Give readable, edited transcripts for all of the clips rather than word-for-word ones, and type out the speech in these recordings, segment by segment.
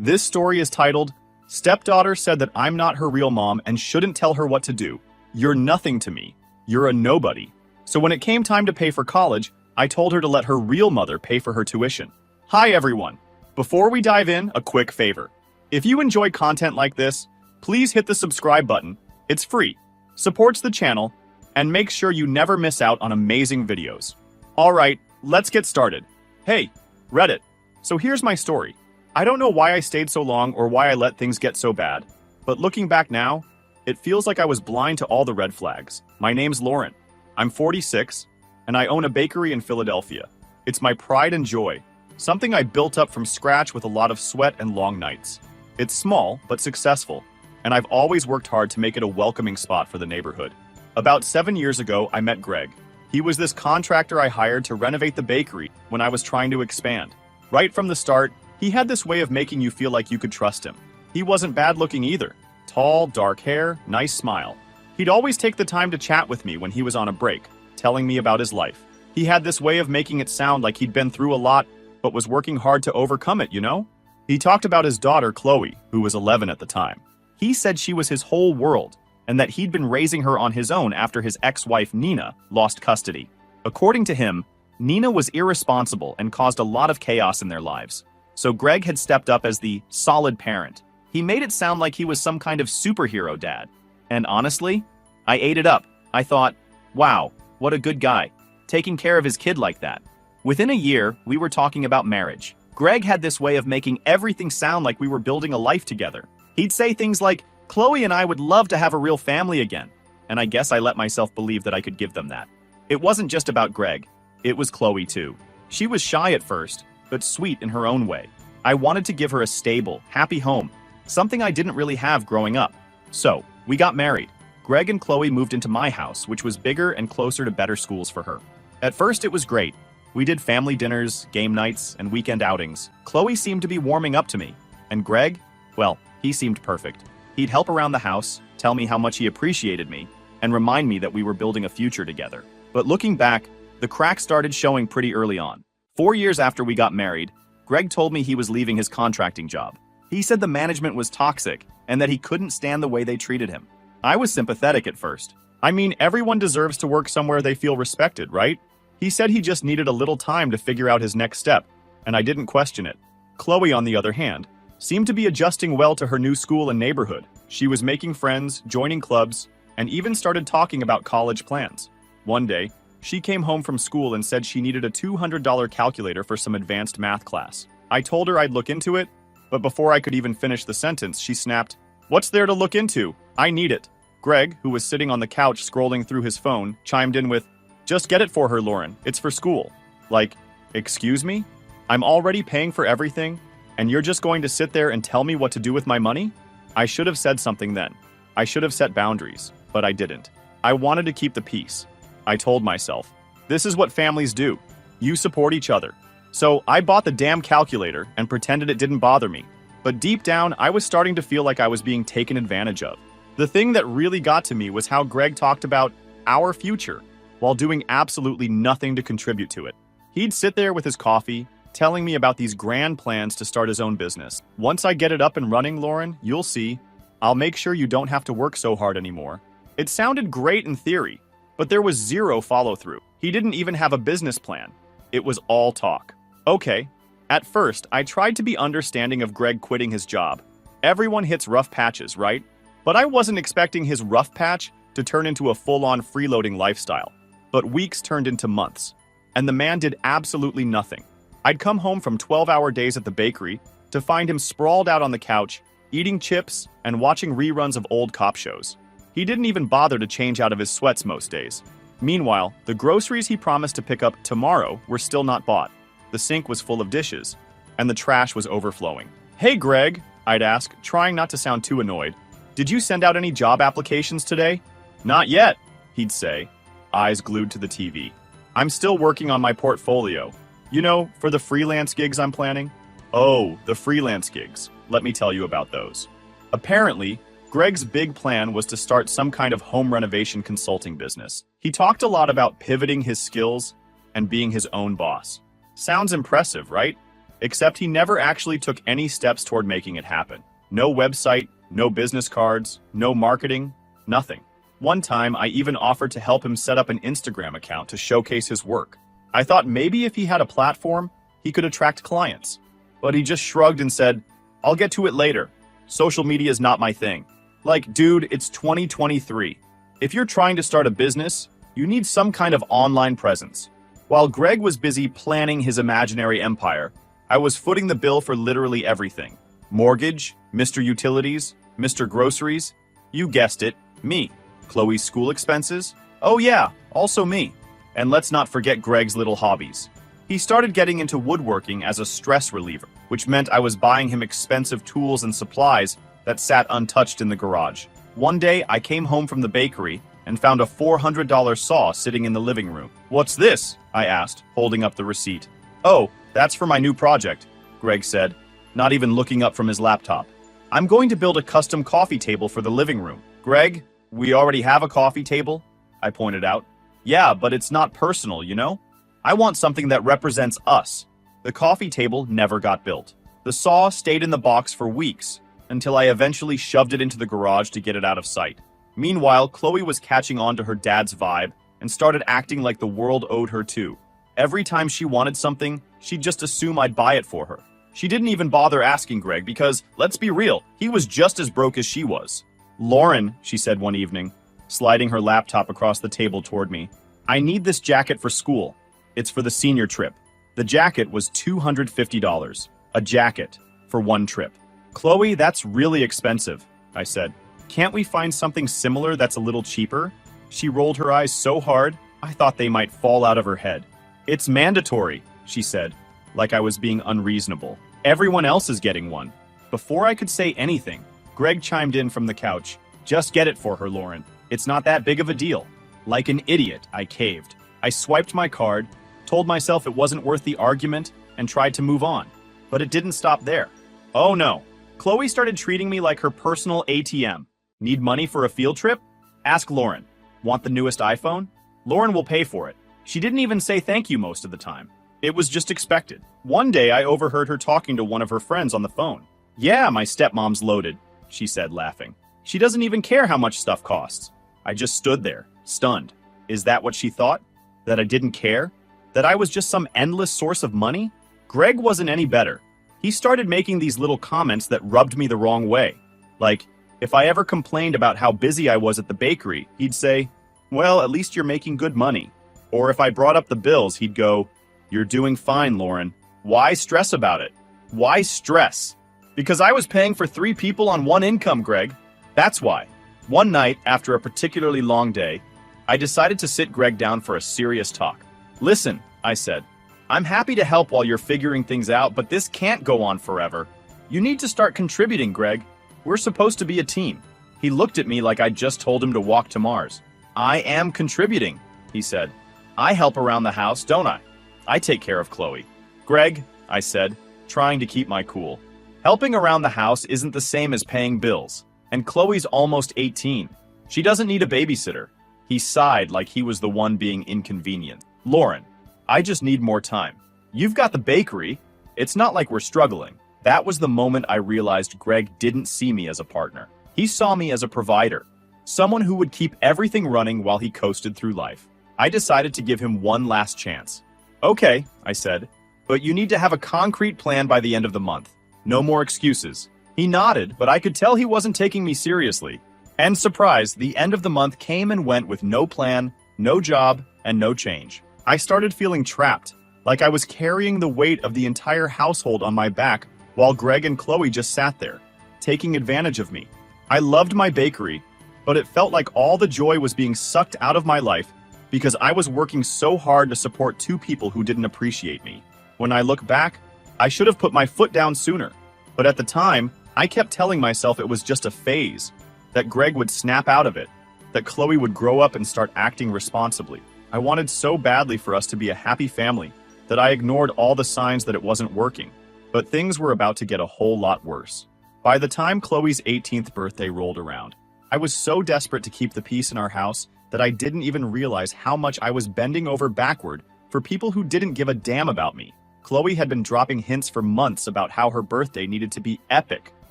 This story is titled, Stepdaughter Said That I'm Not Her Real Mom and Shouldn't Tell Her What to Do. You're nothing to me. You're a nobody. So when it came time to pay for college, I told her to let her real mother pay for her tuition. Hi everyone. Before we dive in, a quick favor. If you enjoy content like this, please hit the subscribe button. It's free, supports the channel, and makes sure you never miss out on amazing videos. Alright, let's get started. Hey, Reddit. So here's my story. I don't know why I stayed so long or why I let things get so bad, but looking back now, it feels like I was blind to all the red flags. My name's Lauren. I'm 46, and I own a bakery in Philadelphia. It's my pride and joy, something I built up from scratch with a lot of sweat and long nights. It's small, but successful, and I've always worked hard to make it a welcoming spot for the neighborhood. About 7 years ago, I met Greg. He was this contractor I hired to renovate the bakery when I was trying to expand. Right from the start, he had this way of making you feel like you could trust him. He wasn't bad looking either. Tall, dark hair, nice smile. He'd always take the time to chat with me when he was on a break, telling me about his life. He had this way of making it sound like he'd been through a lot, but was working hard to overcome it, you know? He talked about his daughter, Chloe, who was 11 at the time. He said she was his whole world, and that he'd been raising her on his own after his ex-wife, Nina, lost custody. According to him, Nina was irresponsible and caused a lot of chaos in their lives. So Greg had stepped up as the solid parent. He made it sound like he was some kind of superhero dad. And honestly, I ate it up. I thought, wow, what a good guy, taking care of his kid like that. Within a year, we were talking about marriage. Greg had this way of making everything sound like we were building a life together. He'd say things like, Chloe and I would love to have a real family again. And I guess I let myself believe that I could give them that. It wasn't just about Greg. It was Chloe too. She was shy at first, but sweet in her own way. I wanted to give her a stable, happy home, something I didn't really have growing up. So, we got married. Greg and Chloe moved into my house, which was bigger and closer to better schools for her. At first, it was great. We did family dinners, game nights, and weekend outings. Chloe seemed to be warming up to me. And Greg? Well, he seemed perfect. He'd help around the house, tell me how much he appreciated me, and remind me that we were building a future together. But looking back, the cracks started showing pretty early on. 4 years after we got married, Greg told me he was leaving his contracting job. He said the management was toxic and that he couldn't stand the way they treated him. I was sympathetic at first. I mean, everyone deserves to work somewhere they feel respected, right? He said he just needed a little time to figure out his next step, and I didn't question it. Chloe, on the other hand, seemed to be adjusting well to her new school and neighborhood. She was making friends, joining clubs, and even started talking about college plans. One day, she came home from school and said she needed a $200 calculator for some advanced math class. I told her I'd look into it, but before I could even finish the sentence, she snapped, "What's there to look into? I need it." Greg, who was sitting on the couch scrolling through his phone, chimed in with, "Just get it for her, Lauren. It's for school." Like, excuse me? I'm already paying for everything, and you're just going to sit there and tell me what to do with my money? I should have said something then. I should have set boundaries, but I didn't. I wanted to keep the peace. I told myself, this is what families do. You support each other. So I bought the damn calculator and pretended it didn't bother me. But deep down, I was starting to feel like I was being taken advantage of. The thing that really got to me was how Greg talked about our future while doing absolutely nothing to contribute to it. He'd sit there with his coffee, telling me about these grand plans to start his own business. Once I get it up and running, Lauren, you'll see. I'll make sure you don't have to work so hard anymore. It sounded great in theory, but there was zero follow-through. He didn't even have a business plan. It was all talk. Okay. At first, I tried to be understanding of Greg quitting his job. Everyone hits rough patches, right? But I wasn't expecting his rough patch to turn into a full-on freeloading lifestyle. But weeks turned into months, and the man did absolutely nothing. I'd come home from 12-hour days at the bakery to find him sprawled out on the couch, eating chips and watching reruns of old cop shows. He didn't even bother to change out of his sweats most days. Meanwhile, the groceries he promised to pick up tomorrow were still not bought. The sink was full of dishes, and the trash was overflowing. "Hey, Greg," I'd ask, trying not to sound too annoyed. "Did you send out any job applications today?" "Not yet," he'd say, eyes glued to the TV. "I'm still working on my portfolio. You know, for the freelance gigs I'm planning." Oh, the freelance gigs. Let me tell you about those. Apparently, Greg's big plan was to start some kind of home renovation consulting business. He talked a lot about pivoting his skills and being his own boss. Sounds impressive, right? Except he never actually took any steps toward making it happen. No website, no business cards, no marketing, nothing. One time, I even offered to help him set up an Instagram account to showcase his work. I thought maybe if he had a platform, he could attract clients. But he just shrugged and said, "I'll get to it later. Social media is not my thing." Like, dude, it's 2023. If you're trying to start a business, you need some kind of online presence. While Greg was busy planning his imaginary empire, I was footing the bill for literally everything. Mortgage, Mr. Utilities, Mr. Groceries, you guessed it, me. Chloe's school expenses, oh yeah, also me. And let's not forget Greg's little hobbies. He started getting into woodworking as a stress reliever, which meant I was buying him expensive tools and supplies that sat untouched in the garage. One day, I came home from the bakery and found a $400 saw sitting in the living room. "What's this?" I asked, holding up the receipt. "Oh, that's for my new project," Greg said, not even looking up from his laptop. "I'm going to build a custom coffee table for the living room." "Greg, we already have a coffee table," I pointed out. "Yeah, but it's not personal, you know? I want something that represents us." The coffee table never got built. The saw stayed in the box for weeks, until I eventually shoved it into the garage to get it out of sight. Meanwhile, Chloe was catching on to her dad's vibe and started acting like the world owed her too. Every time she wanted something, she'd just assume I'd buy it for her. She didn't even bother asking Greg because, let's be real, he was just as broke as she was. "Lauren," she said one evening, sliding her laptop across the table toward me, "I need this jacket for school. It's for the senior trip." The jacket was $250. A jacket for one trip. "Chloe, that's really expensive," I said. "Can't we find something similar that's a little cheaper?" She rolled her eyes so hard, I thought they might fall out of her head. "It's mandatory," she said, like I was being unreasonable. "Everyone else is getting one." Before I could say anything, Greg chimed in from the couch. "Just get it for her, Lauren. It's not that big of a deal." Like an idiot, I caved. I swiped my card, told myself it wasn't worth the argument, and tried to move on. But it didn't stop there. Oh no. Chloe started treating me like her personal ATM. Need money for a field trip? Ask Lauren. Want the newest iPhone? Lauren will pay for it. She didn't even say thank you most of the time. It was just expected. One day I overheard her talking to one of her friends on the phone. "Yeah, my stepmom's loaded," she said, laughing. "She doesn't even care how much stuff costs." I just stood there, stunned. Is that what she thought? That I didn't care? That I was just some endless source of money? Greg wasn't any better. He started making these little comments that rubbed me the wrong way. Like, if I ever complained about how busy I was at the bakery, he'd say, "Well, at least you're making good money." Or if I brought up the bills, he'd go, "You're doing fine, Lauren. Why stress about it?" Why stress? Because I was paying for 3 people on one income, Greg. That's why. One night, after a particularly long day, I decided to sit Greg down for a serious talk. "Listen," I said, "I'm happy to help while you're figuring things out, but this can't go on forever. You need to start contributing, Greg. We're supposed to be a team." He looked at me like I'd just told him to walk to Mars. "I am contributing," he said. "I help around the house, don't I? I take care of Chloe." "Greg," I said, trying to keep my cool, "helping around the house isn't the same as paying bills. And Chloe's almost 18. She doesn't need a babysitter." He sighed like he was the one being inconvenient. "Lauren, I just need more time. You've got the bakery. It's not like we're struggling." That was the moment I realized Greg didn't see me as a partner. He saw me as a provider, someone who would keep everything running while he coasted through life. I decided to give him one last chance. "Okay," I said, "but you need to have a concrete plan by the end of the month. No more excuses." He nodded, but I could tell he wasn't taking me seriously. And surprise, the end of the month came and went with no plan, no job, and no change. I started feeling trapped, like I was carrying the weight of the entire household on my back while Greg and Chloe just sat there, taking advantage of me. I loved my bakery, but it felt like all the joy was being sucked out of my life because I was working so hard to support 2 people who didn't appreciate me. When I look back, I should have put my foot down sooner. But at the time, I kept telling myself it was just a phase, that Greg would snap out of it, that Chloe would grow up and start acting responsibly. I wanted so badly for us to be a happy family that I ignored all the signs that it wasn't working. But things were about to get a whole lot worse. By the time Chloe's 18th birthday rolled around, I was so desperate to keep the peace in our house that I didn't even realize how much I was bending over backward for people who didn't give a damn about me. Chloe had been dropping hints for months about how her birthday needed to be epic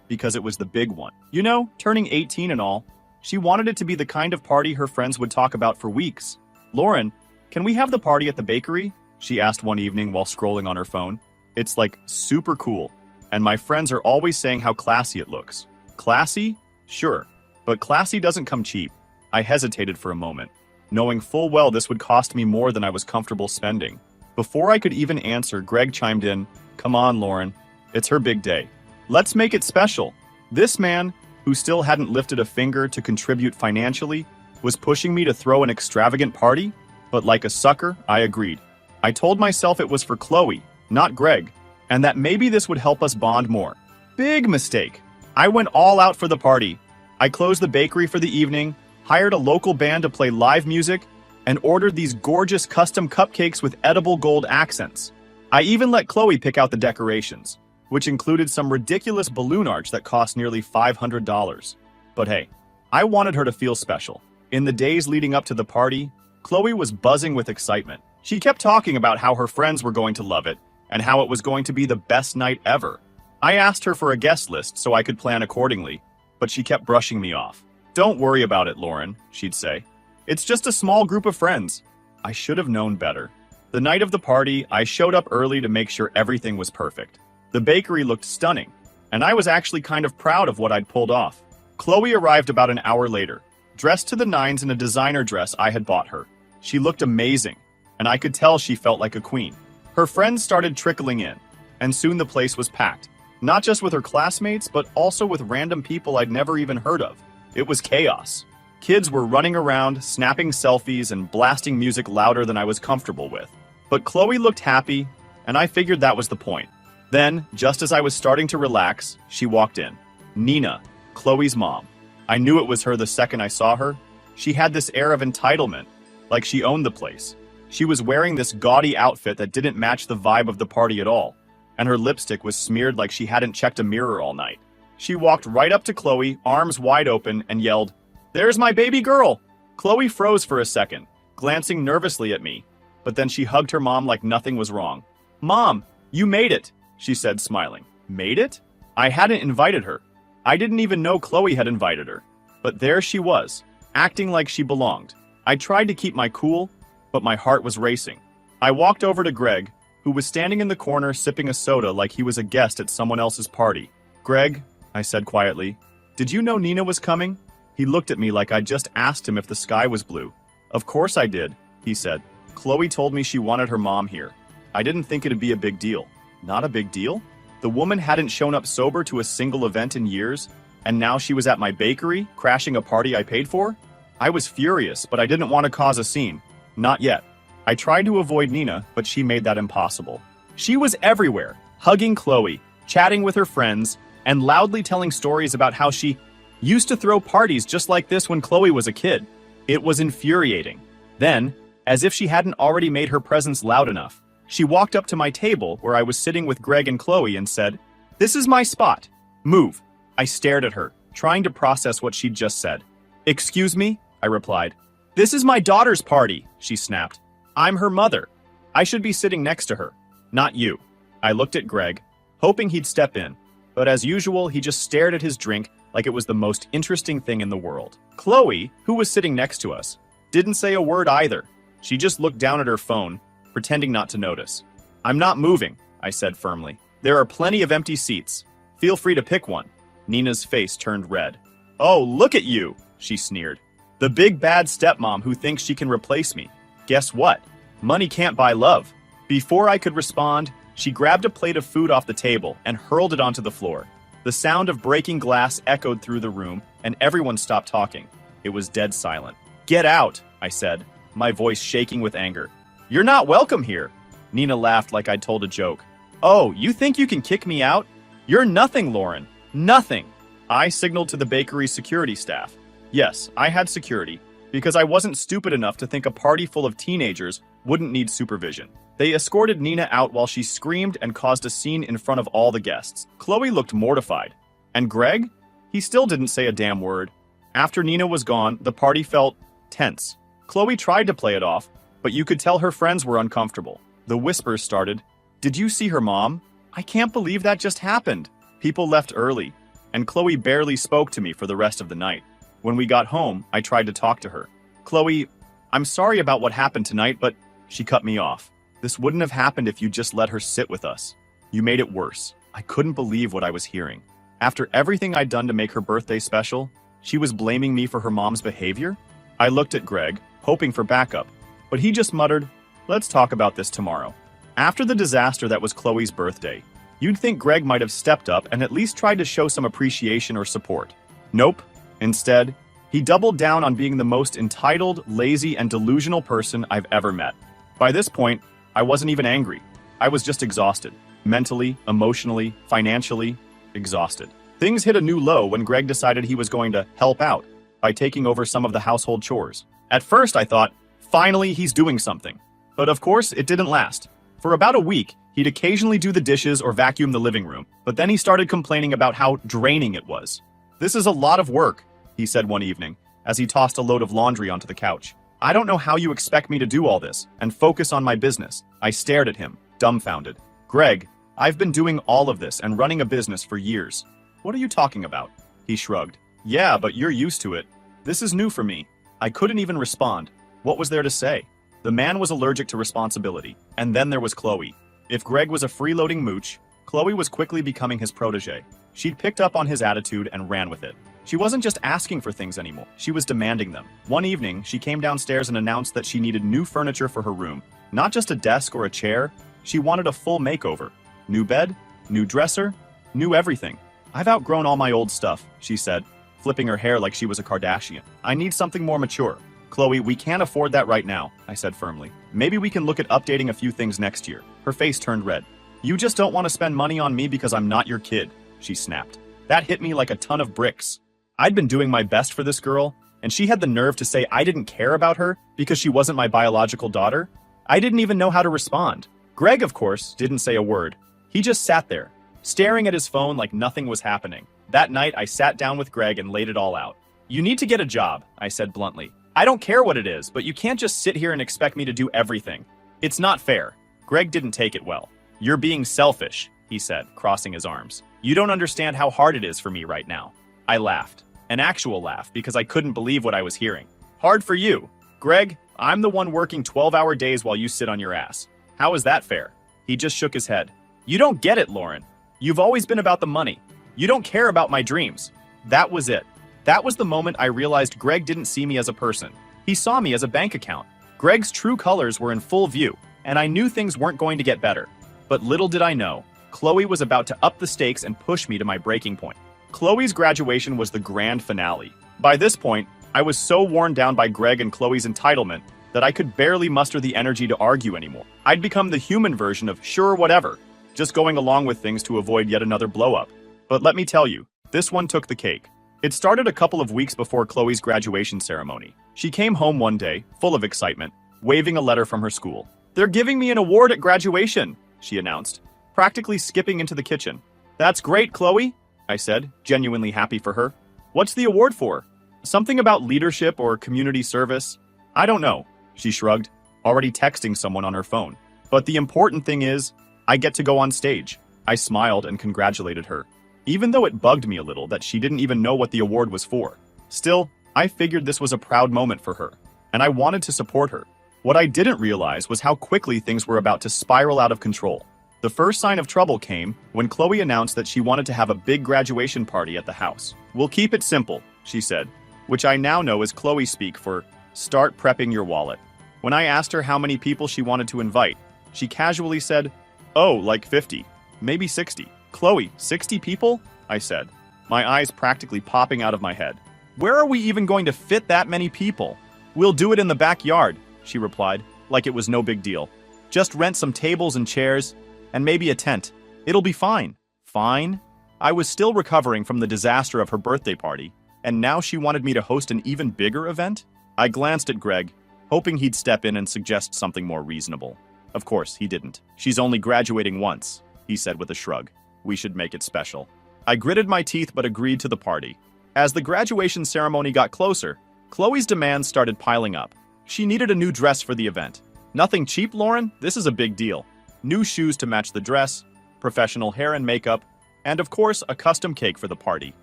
because it was the big one. You know, turning 18 and all. She wanted it to be the kind of party her friends would talk about for weeks. "Lauren, can we have the party at the bakery?" she asked one evening while scrolling on her phone. "It's like super cool, and my friends are always saying how classy it looks." Classy? Sure, but classy doesn't come cheap. I hesitated for a moment, knowing full well this would cost me more than I was comfortable spending. Before I could even answer, Greg chimed in, "Come on, Lauren. It's her big day. Let's make it special." This man, who still hadn't lifted a finger to contribute financially, was pushing me to throw an extravagant party? But like a sucker, I agreed. I told myself it was for Chloe, not Greg, and that maybe this would help us bond more. Big mistake. I went all out for the party. I closed the bakery for the evening, hired a local band to play live music, and ordered these gorgeous custom cupcakes with edible gold accents. I even let Chloe pick out the decorations, which included some ridiculous balloon arch that cost nearly $500. But hey, I wanted her to feel special. In the days leading up to the party, Chloe was buzzing with excitement. She kept talking about how her friends were going to love it and how it was going to be the best night ever. I asked her for a guest list so I could plan accordingly, but she kept brushing me off. "Don't worry about it, Lauren," she'd say. "It's just a small group of friends." I should have known better. The night of the party, I showed up early to make sure everything was perfect. The bakery looked stunning, and I was actually kind of proud of what I'd pulled off. Chloe arrived about an hour later, dressed to the nines in a designer dress I had bought her. She looked amazing, and I could tell she felt like a queen. Her friends started trickling in, and soon the place was packed. Not just with her classmates, but also with random people I'd never even heard of. It was chaos. Kids were running around, snapping selfies, and blasting music louder than I was comfortable with. But Chloe looked happy, and I figured that was the point. Then, just as I was starting to relax, she walked in. Nina, Chloe's mom. I knew it was her the second I saw her. She had this air of entitlement, like she owned the place. She was wearing this gaudy outfit that didn't match the vibe of the party at all, and her lipstick was smeared like she hadn't checked a mirror all night. She walked right up to Chloe, arms wide open, and yelled, "There's my baby girl!" Chloe froze for a second, glancing nervously at me, but then she hugged her mom like nothing was wrong. "Mom, you made it," she said, smiling. Made it? I hadn't invited her. I didn't even know Chloe had invited her. But there she was, acting like she belonged. I tried to keep my cool, but my heart was racing. I walked over to Greg, who was standing in the corner sipping a soda like he was a guest at someone else's party. "Greg," I said quietly, "did you know Nina was coming?" He looked at me like I'd just asked him if the sky was blue. "Of course I did," he said. "Chloe told me she wanted her mom here. I didn't think it'd be a big deal." Not a big deal? The woman hadn't shown up sober to a single event in years, and now she was at my bakery, crashing a party I paid for? I was furious, but I didn't want to cause a scene. Not yet. I tried to avoid Nina, but she made that impossible. She was everywhere, hugging Chloe, chatting with her friends, and loudly telling stories about how she used to throw parties just like this when Chloe was a kid. It was infuriating. Then, as if she hadn't already made her presence loud enough, she walked up to my table where I was sitting with Greg and Chloe and said, "This is my spot. Move." I stared at her, trying to process what she'd just said. "Excuse me?" I replied. "This is my daughter's party," she snapped. "I'm her mother. I should be sitting next to her, not you." I looked at Greg, hoping he'd step in, but as usual, he just stared at his drink like it was the most interesting thing in the world. Chloe, who was sitting next to us, didn't say a word either. She just looked down at her phone, pretending not to notice. "I'm not moving," I said firmly. "There are plenty of empty seats. Feel free to pick one." Nina's face turned red. "Oh, look at you," she sneered. "The big bad stepmom who thinks she can replace me. Guess what? Money can't buy love." Before I could respond, she grabbed a plate of food off the table and hurled it onto the floor. The sound of breaking glass echoed through the room, and everyone stopped talking. It was dead silent. "Get out," I said, my voice shaking with anger. "You're not welcome here." Nina laughed like I'd told a joke. "Oh, you think you can kick me out? You're nothing, Lauren. Nothing." I signaled to the bakery security staff. Yes, I had security, because I wasn't stupid enough to think a party full of teenagers wouldn't need supervision. They escorted Nina out while she screamed and caused a scene in front of all the guests. Chloe looked mortified. And Greg? He still didn't say a damn word. After Nina was gone, the party felt tense. Chloe tried to play it off, but you could tell her friends were uncomfortable. The whispers started. Did you see her mom? I can't believe that just happened. People left early, and Chloe barely spoke to me for the rest of the night. When we got home, I tried to talk to her. Chloe, I'm sorry about what happened tonight, but she cut me off. This wouldn't have happened if you just let her sit with us. You made it worse. I couldn't believe what I was hearing. After everything I'd done to make her birthday special, she was blaming me for her mom's behavior? I looked at Greg, hoping for backup, but he just muttered, "Let's talk about this tomorrow." After the disaster that was Chloe's birthday, you'd think Greg might have stepped up and at least tried to show some appreciation or support. Nope. Instead, he doubled down on being the most entitled, lazy, and delusional person I've ever met. By this point, I wasn't even angry. I was just exhausted. Mentally, emotionally, financially, exhausted. Things hit a new low when Greg decided he was going to help out by taking over some of the household chores. At first, I thought, finally, he's doing something. But of course, it didn't last. For about a week, he'd occasionally do the dishes or vacuum the living room, but then he started complaining about how draining it was. "This is a lot of work," he said one evening, as he tossed a load of laundry onto the couch. "I don't know how you expect me to do all this and focus on my business." I stared at him, dumbfounded. "Greg, I've been doing all of this and running a business for years." "What are you talking about?" He shrugged. "Yeah, but you're used to it. This is new for me." I couldn't even respond. What was there to say? The man was allergic to responsibility. And then there was Chloe. If Greg was a freeloading mooch, Chloe was quickly becoming his protege. She'd picked up on his attitude and ran with it. She wasn't just asking for things anymore. She was demanding them. One evening, she came downstairs and announced that she needed new furniture for her room. Not just a desk or a chair. She wanted a full makeover. New bed, new dresser, new everything. "I've outgrown all my old stuff," she said, flipping her hair like she was a Kardashian. "I need something more mature." "Chloe, we can't afford that right now," I said firmly. "Maybe we can look at updating a few things next year." Her face turned red. "You just don't want to spend money on me because I'm not your kid," she snapped. That hit me like a ton of bricks. I'd been doing my best for this girl, and she had the nerve to say I didn't care about her because she wasn't my biological daughter? I didn't even know how to respond. Greg, of course, didn't say a word. He just sat there, staring at his phone like nothing was happening. That night, I sat down with Greg and laid it all out. "You need to get a job," I said bluntly. "I don't care what it is, but you can't just sit here and expect me to do everything. It's not fair." Greg didn't take it well. "You're being selfish," he said, crossing his arms. "You don't understand how hard it is for me right now." I laughed. An actual laugh, because I couldn't believe what I was hearing. "Hard for you? Greg, I'm the one working 12-hour days while you sit on your ass. How is that fair?" He just shook his head. "You don't get it, Lauren. You've always been about the money. You don't care about my dreams." That was it. That was the moment I realized Greg didn't see me as a person. He saw me as a bank account. Greg's true colors were in full view, and I knew things weren't going to get better. But little did I know, Chloe was about to up the stakes and push me to my breaking point. Chloe's graduation was the grand finale. By this point, I was so worn down by Greg and Chloe's entitlement that I could barely muster the energy to argue anymore. I'd become the human version of sure whatever, just going along with things to avoid yet another blow-up. But let me tell you, this one took the cake. It started a couple of weeks before Chloe's graduation ceremony. She came home one day, full of excitement, waving a letter from her school. "They're giving me an award at graduation," she announced, practically skipping into the kitchen. "That's great, Chloe," I said, genuinely happy for her. "What's the award for? Something about leadership or community service?" "I don't know," she shrugged, already texting someone on her phone. "But the important thing is, I get to go on stage." I smiled and congratulated her, even though it bugged me a little that she didn't even know what the award was for. Still, I figured this was a proud moment for her, and I wanted to support her. What I didn't realize was how quickly things were about to spiral out of control. The first sign of trouble came when Chloe announced that she wanted to have a big graduation party at the house. "We'll keep it simple," she said, which I now know is Chloe speak for start prepping your wallet. When I asked her how many people she wanted to invite, she casually said, "Oh, like 50, maybe 60. "Chloe, 60 people?" I said, my eyes practically popping out of my head. "Where are we even going to fit that many people?" "We'll do it in the backyard," she replied, like it was no big deal. "Just rent some tables and chairs, and maybe a tent. It'll be fine." Fine? I was still recovering from the disaster of her birthday party, and now she wanted me to host an even bigger event? I glanced at Greg, hoping he'd step in and suggest something more reasonable. Of course, he didn't. "She's only graduating once," he said with a shrug. "We should make it special." I gritted my teeth but agreed to the party. As the graduation ceremony got closer, Chloe's demands started piling up. She needed a new dress for the event. "Nothing cheap, Lauren? This is a big deal." new shoes to match the dress, professional hair and makeup, and of course, a custom cake for the party.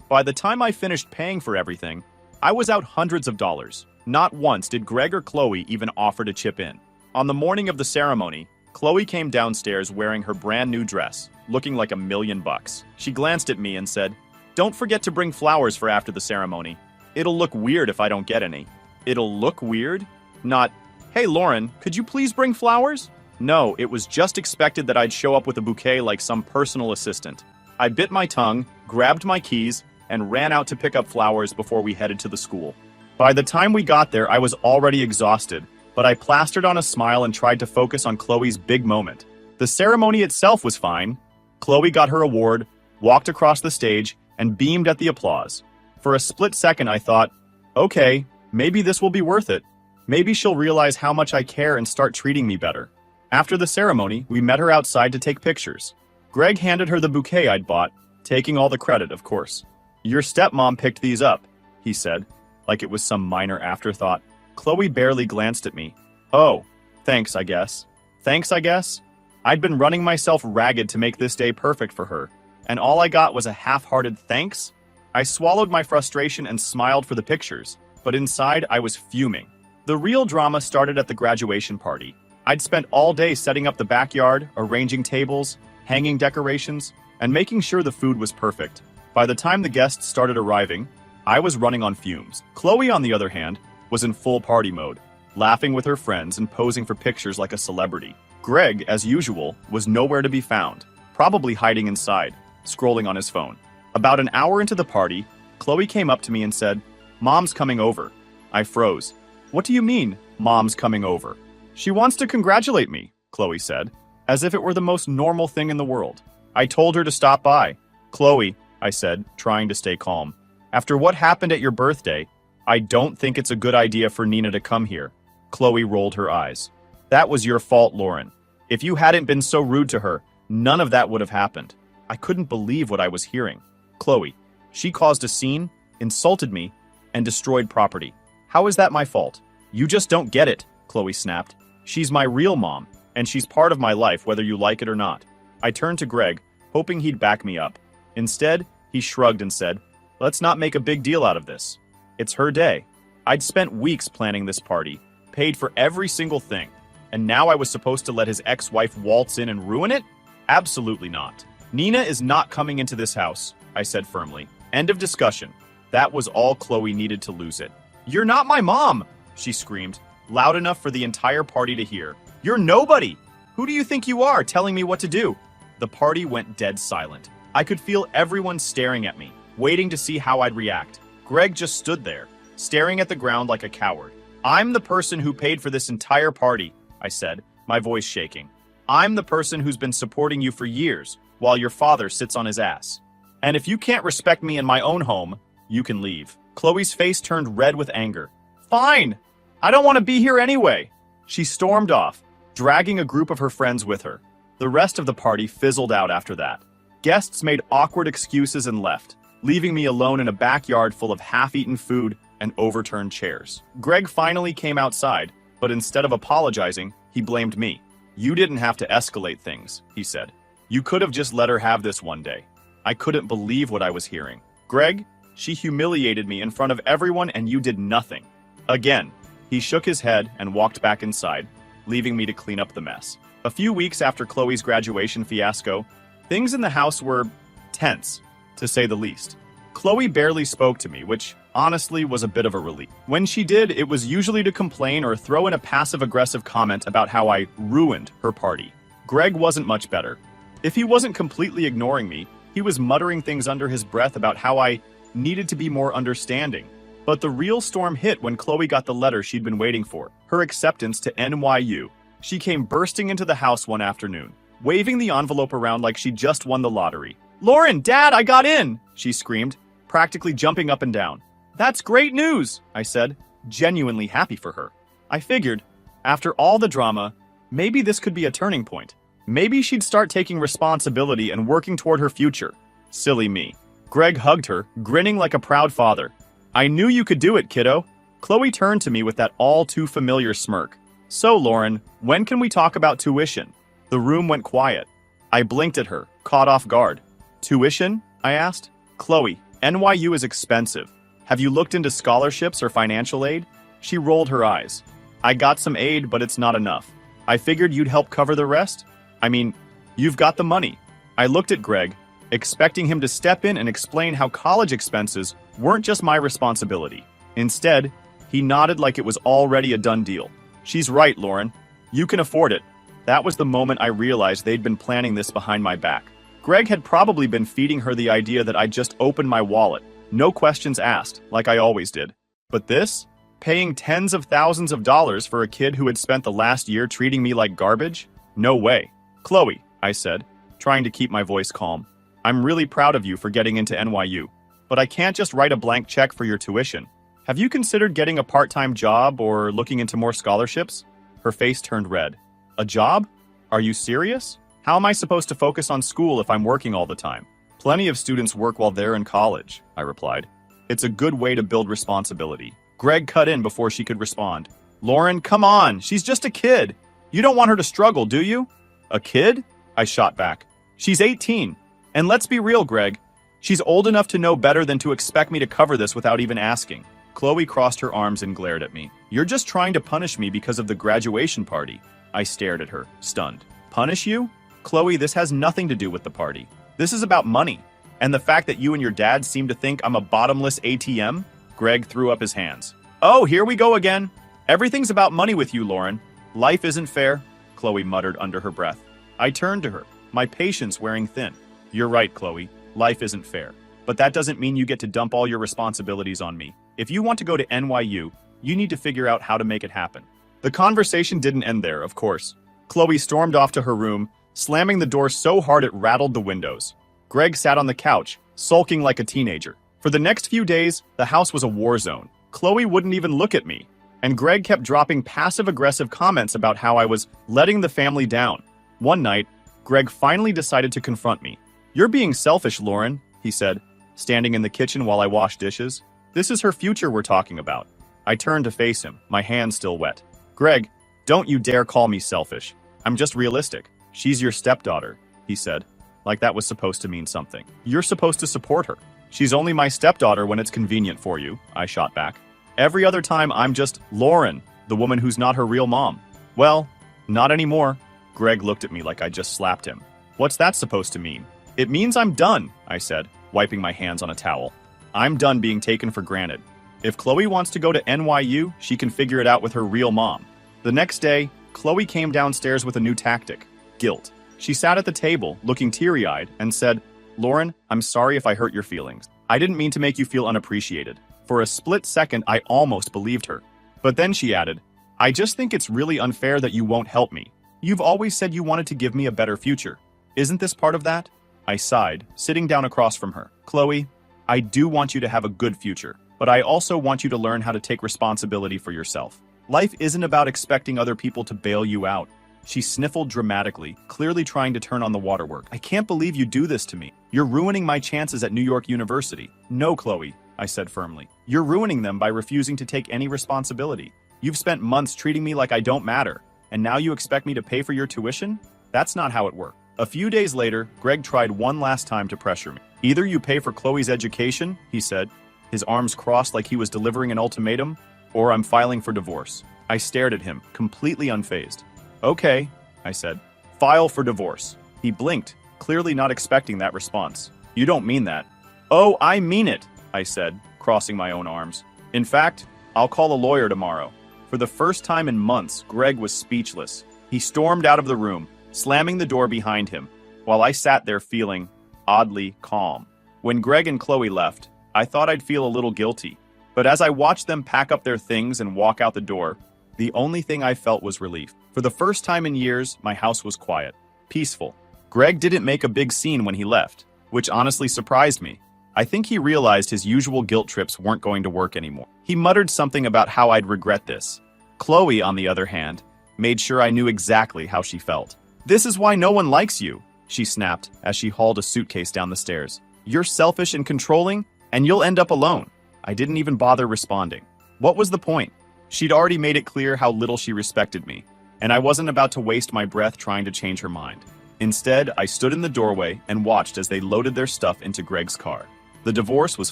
By the time I finished paying for everything, I was out hundreds of dollars. Not once did Greg or Chloe even offer to chip in. On the morning of the ceremony, Chloe came downstairs wearing her brand new dress, looking like $1,000,000. She glanced at me and said, "Don't forget to bring flowers for after the ceremony. It'll look weird if I don't get any." It'll look weird? Not, "Hey Lauren, could you please bring flowers?" No, it was just expected that I'd show up with a bouquet like some personal assistant. I bit my tongue, grabbed my keys, and ran out to pick up flowers before we headed to the school. By the time we got there, I was already exhausted, but I plastered on a smile and tried to focus on Chloe's big moment. The ceremony itself was fine. Chloe got her award, walked across the stage, and beamed at the applause. For a split second, I thought, okay, maybe this will be worth it. Maybe she'll realize how much I care and start treating me better. After the ceremony, we met her outside to take pictures. Greg handed her the bouquet I'd bought, taking all the credit, of course. "Your stepmom picked these up," he said, like it was some minor afterthought. Chloe barely glanced at me. "Oh, thanks, I guess." Thanks, I guess? I'd been running myself ragged to make this day perfect for her, and all I got was a half-hearted thanks? I swallowed my frustration and smiled for the pictures, but inside I was fuming. The real drama started at the graduation party. I'd spent all day setting up the backyard, arranging tables, hanging decorations, and making sure the food was perfect. By the time the guests started arriving, I was running on fumes. Chloe, on the other hand, was in full party mode, laughing with her friends and posing for pictures like a celebrity. Greg, as usual, was nowhere to be found, probably hiding inside, scrolling on his phone. About an hour into the party, Chloe came up to me and said, "Mom's coming over." I froze. "What do you mean, Mom's coming over?" "She wants to congratulate me," Chloe said, as if it were the most normal thing in the world. I told her to stop by. "Chloe," I said, trying to stay calm, "after what happened at your birthday, I don't think it's a good idea for Nina to come here." Chloe rolled her eyes. "That was your fault, Lauren. If you hadn't been so rude to her, none of that would have happened." I couldn't believe what I was hearing. "Chloe, she caused a scene, insulted me, and destroyed property. How is that my fault?" "You just don't get it," Chloe snapped. "She's my real mom, and she's part of my life whether you like it or not." I turned to Greg, hoping he'd back me up. Instead, he shrugged and said, "Let's not make a big deal out of this. It's her day." I'd spent weeks planning this party, paid for every single thing, and now I was supposed to let his ex-wife waltz in and ruin it? Absolutely not. "Nina is not coming into this house," I said firmly. End of discussion. That was all Chloe needed to lose it. "You're not my mom!" she screamed, loud enough for the entire party to hear. "You're nobody! Who do you think you are, telling me what to do?" The party went dead silent. I could feel everyone staring at me, waiting to see how I'd react. Greg just stood there, staring at the ground like a coward. "I'm the person who paid for this entire party," I said, my voice shaking. "I'm the person who's been supporting you for years, while your father sits on his ass. And if you can't respect me in my own home, you can leave." Chloe's face turned red with anger. "Fine! I don't want to be here anyway!" She stormed off, dragging a group of her friends with her. The rest of the party fizzled out after that. Guests made awkward excuses and left, leaving me alone in a backyard full of half-eaten food and overturned chairs. Greg finally came outside, but instead of apologizing, he blamed me. "You didn't have to escalate things," he said. "You could have just let her have this one day." I couldn't believe what I was hearing. "Greg, she humiliated me in front of everyone and you did nothing." Again, he shook his head and walked back inside, leaving me to clean up the mess. A few weeks after Chloe's graduation fiasco, things in the house were tense, to say the least. Chloe barely spoke to me, which honestly was a bit of a relief. When she did, it was usually to complain or throw in a passive-aggressive comment about how I ruined her party. Greg wasn't much better. If he wasn't completely ignoring me, he was muttering things under his breath about how I needed to be more understanding. But the real storm hit when Chloe got the letter she'd been waiting for, her acceptance to NYU. She came bursting into the house one afternoon, waving the envelope around like she'd just won the lottery. "Lauren, Dad, I got in!" she screamed, practically jumping up and down. "That's great news," I said, genuinely happy for her. I figured, after all the drama, maybe this could be a turning point. Maybe she'd start taking responsibility and working toward her future. Silly me. Greg hugged her, grinning like a proud father. "I knew you could do it, kiddo." Chloe turned to me with that all-too-familiar smirk. "So, Lauren, when can we talk about tuition?" The room went quiet. I blinked at her, caught off guard. Tuition? I asked. Chloe, NYU is expensive. Have you looked into scholarships or financial aid? She rolled her eyes. I got some aid, but it's not enough. I figured you'd help cover the rest. I mean, you've got the money. I looked at Greg, expecting him to step in and explain how college expenses weren't just my responsibility. Instead, he nodded like it was already a done deal. She's right, Lauren. You can afford it. That was the moment I realized they'd been planning this behind my back. Greg had probably been feeding her the idea that I'd just opened my wallet, no questions asked, like I always did. But this? Paying tens of thousands of dollars for a kid who had spent the last year treating me like garbage? No way. Chloe, I said, trying to keep my voice calm. I'm really proud of you for getting into NYU, but I can't just write a blank check for your tuition. Have you considered getting a part-time job or looking into more scholarships? Her face turned red. A job? Are you serious? How am I supposed to focus on school if I'm working all the time? Plenty of students work while they're in college, I replied. It's a good way to build responsibility. Greg cut in before she could respond. Lauren, come on, she's just a kid. You don't want her to struggle, do you? A kid? I shot back. She's 18. And let's be real, Greg. She's old enough to know better than to expect me to cover this without even asking. Chloe crossed her arms and glared at me. You're just trying to punish me because of the graduation party. I stared at her, stunned. Punish you? Chloe, this has nothing to do with the party. This is about money. And the fact that you and your dad seem to think I'm a bottomless ATM? Greg threw up his hands. Oh, here we go again. Everything's about money with you, Lauren. Life isn't fair, Chloe muttered under her breath. I turned to her, my patience wearing thin. You're right, Chloe. Life isn't fair. But that doesn't mean you get to dump all your responsibilities on me. If you want to go to NYU, you need to figure out how to make it happen. The conversation didn't end there, of course. Chloe stormed off to her room, slamming the door so hard it rattled the windows. Greg sat on the couch, sulking like a teenager. For the next few days, the house was a war zone. Chloe wouldn't even look at me, and Greg kept dropping passive-aggressive comments about how I was letting the family down. One night, Greg finally decided to confront me. You're being selfish, Lauren, he said, standing in the kitchen while I washed dishes. This is her future we're talking about. I turned to face him, my hands still wet. Greg, don't you dare call me selfish. I'm just realistic. She's your stepdaughter, he said, like that was supposed to mean something. You're supposed to support her. She's only my stepdaughter when it's convenient for you, I shot back. Every other time I'm just Lauren, the woman who's not her real mom. Well, not anymore. Greg looked at me like I just slapped him. What's that supposed to mean? It means I'm done, I said, wiping my hands on a towel. I'm done being taken for granted. If Chloe wants to go to NYU, she can figure it out with her real mom. The next day, Chloe came downstairs with a new tactic, guilt. She sat at the table, looking teary-eyed, and said, Lauren, I'm sorry if I hurt your feelings. I didn't mean to make you feel unappreciated. For a split second, I almost believed her. But then she added, I just think it's really unfair that you won't help me. You've always said you wanted to give me a better future. Isn't this part of that? I sighed, sitting down across from her. Chloe, I do want you to have a good future, but I also want you to learn how to take responsibility for yourself. Life isn't about expecting other people to bail you out. She sniffled dramatically, clearly trying to turn on the waterwork. I can't believe you do this to me. You're ruining my chances at New York University. No, Chloe, I said firmly. You're ruining them by refusing to take any responsibility. You've spent months treating me like I don't matter, and now you expect me to pay for your tuition? That's not how it works. A few days later, Greg tried one last time to pressure me. Either you pay for Chloe's education, he said, his arms crossed like he was delivering an ultimatum, or I'm filing for divorce. I stared at him, completely unfazed. Okay, I said. File for divorce. He blinked, clearly not expecting that response. You don't mean that. Oh, I mean it, I said, crossing my own arms. In fact, I'll call a lawyer tomorrow. For the first time in months, Greg was speechless. He stormed out of the room, slamming the door behind him, while I sat there feeling oddly calm. When Greg and Chloe left, I thought I'd feel a little guilty. But as I watched them pack up their things and walk out the door, the only thing I felt was relief. For the first time in years, my house was quiet, peaceful. Greg didn't make a big scene when he left, which honestly surprised me. I think he realized his usual guilt trips weren't going to work anymore. He muttered something about how I'd regret this. Chloe, on the other hand, made sure I knew exactly how she felt. This is why no one likes you, she snapped as she hauled a suitcase down the stairs. You're selfish and controlling, and you'll end up alone. I didn't even bother responding. What was the point? She'd already made it clear how little she respected me. and I wasn't about to waste my breath trying to change her mind. Instead, I stood in the doorway and watched as they loaded their stuff into Greg's car. The divorce was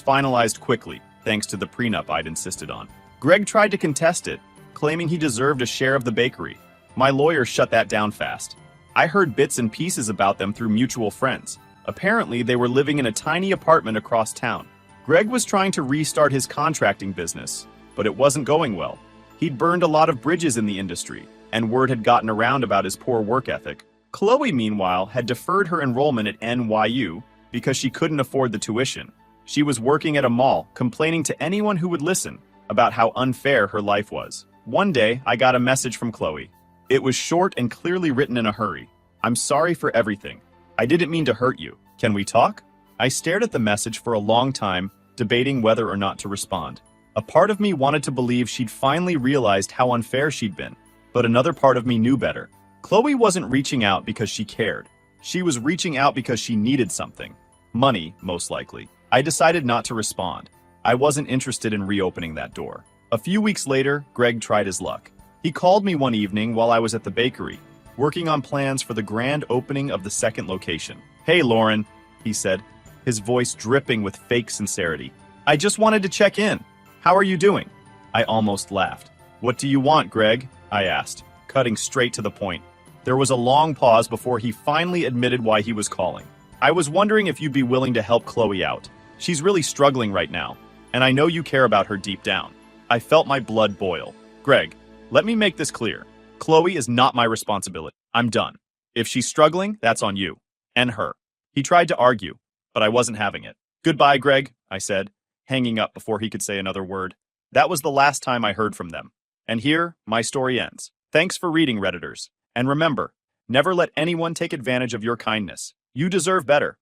finalized quickly, thanks to the prenup I'd insisted on. Greg tried to contest it, claiming he deserved a share of the bakery. My lawyer shut that down fast. I heard bits and pieces about them through mutual friends. Apparently, they were living in a tiny apartment across town. Greg was trying to restart his contracting business, but it wasn't going well. He'd burned a lot of bridges in the industry, and word had gotten around about his poor work ethic. Chloe, meanwhile, had deferred her enrollment at NYU because she couldn't afford the tuition. She was working at a mall, complaining to anyone who would listen about how unfair her life was. One day, I got a message from Chloe. It was short and clearly written in a hurry. "I'm sorry for everything. I didn't mean to hurt you. Can we talk?" I stared at the message for a long time, debating whether or not to respond. A part of me wanted to believe she'd finally realized how unfair she'd been, but another part of me knew better. Chloe wasn't reaching out because she cared. She was reaching out because she needed something. Money, most likely. I decided not to respond. I wasn't interested in reopening that door. A few weeks later, Greg tried his luck. He called me one evening while I was at the bakery, working on plans for the grand opening of the second location. "Hey, Lauren," he said, his voice dripping with fake sincerity. "I just wanted to check in. How are you doing?" I almost laughed. "What do you want, Greg?" I asked, cutting straight to the point. There was a long pause before he finally admitted why he was calling. "I was wondering if you'd be willing to help Chloe out. She's really struggling right now, and I know you care about her deep down." I felt my blood boil. "Greg, let me make this clear. Chloe is not my responsibility. I'm done. If she's struggling, that's on you. And her." He tried to argue, but I wasn't having it. "Goodbye, Greg," I said, hanging up before he could say another word. That was the last time I heard from them. And here, my story ends. Thanks for reading, Redditors. And remember, never let anyone take advantage of your kindness. You deserve better.